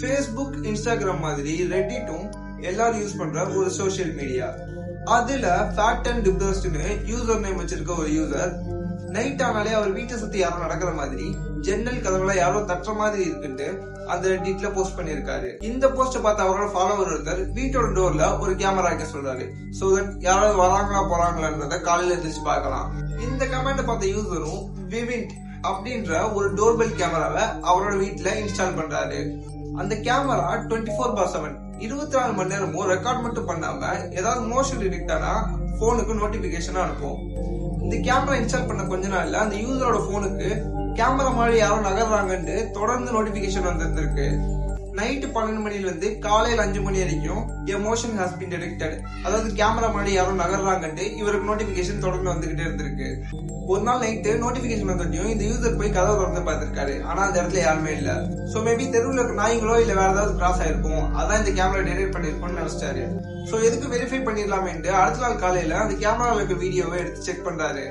Facebook, Instagram மாதிரி ரெட்டிட்டும் எல்லாரும் use பண்ற ஒரு சோசியல் மீடியா. அதுல ஃபேக்ட் அண்ட் டிப்ரெஸ்ட்னு யூசர் நேம் வச்சிருக்க ஒரு யூசர் நைட் ஆனாலே அவர் வீட்டை சுத்தி யாரும் நடக்கிற மாதிரி ஜன்னல் கதவுல யாரோ தட்டுற மாதிரி இருக்குன்னு அந்த ரெட்டிட்ல போஸ்ட் பண்ணிருக்காரு. இந்த போஸ்ட பார்த்த அவரோட ஃபாலோவர் ஒருத்தர் வீட்டோட டோர்ல ஒரு கேமரா வைக்க சொல்றாரு. சோ தட் யாராவது வராங்களா போறாங்களான்றத காலையில எந்திரிச்சு பார்க்கலாம். இந்த கமெண்ட் பார்த்த யூசரும் விவிண்ட் அப்படின்ற ஒரு டோர்பெல் கேமராவை அவரோட வீட்டுல இன்ஸ்டால் பண்றாரு. அந்த கேமரா 24/7 24 மணி நேரமும் ரெக்கார்ட் மட்டும் பண்ணாம ஏதாவது மோஷன் டிடெக்ட் ஆனா போனுக்கு நோட்டிபிகேஷன் அனுப்பும். இந்த கேமரா இன்ஸ்டால் பண்ண கொஞ்ச நாள்ல அந்த யூசரோட போனுக்கு கேமரா மாதிரி யாரும் நகர்றாங்கன்னு தொடர்ந்து நோட்டிபிகேஷன் வந்திருக்கு. நைட்டு 12 மணில இருந்து காலையில 5 மணி வரைக்கும் எமோஷன் ஹாஸ் பீன் டிடெக்டட், அதாவது கேமரா மாதிரி யாரும் நகர்றாங்கன்னு இவருக்கு நோட்டிபிகேஷன் தொடர்ந்து வந்துகிட்டே இருந்திருக்கு. ஒரு நாள் நைட்டு நோட்டிபிகேஷன் வந்தோடையும் இந்த யூசர் போய் கதவை திறந்து பார்த்திருக்காரு. ஆனா அந்த இடத்துல யாருமே இல்ல. சோ மேபி தெருவில் இருக்க நாய்களோ இல்ல வேற ஏதாவது கிராஸ் ஆயிருக்கும், அதான் இந்த கேமரா டிடெக்ட் பண்ணிருக்கோம்னு நினைச்சிட்டாரு. சோ எதுக்கு வெரிஃபை பண்ணிடலாமேன்ட்டு அடுத்த நாள் காலையில அந்த கேமரால இருக்க வீடியோவை எடுத்து செக் பண்றாரு.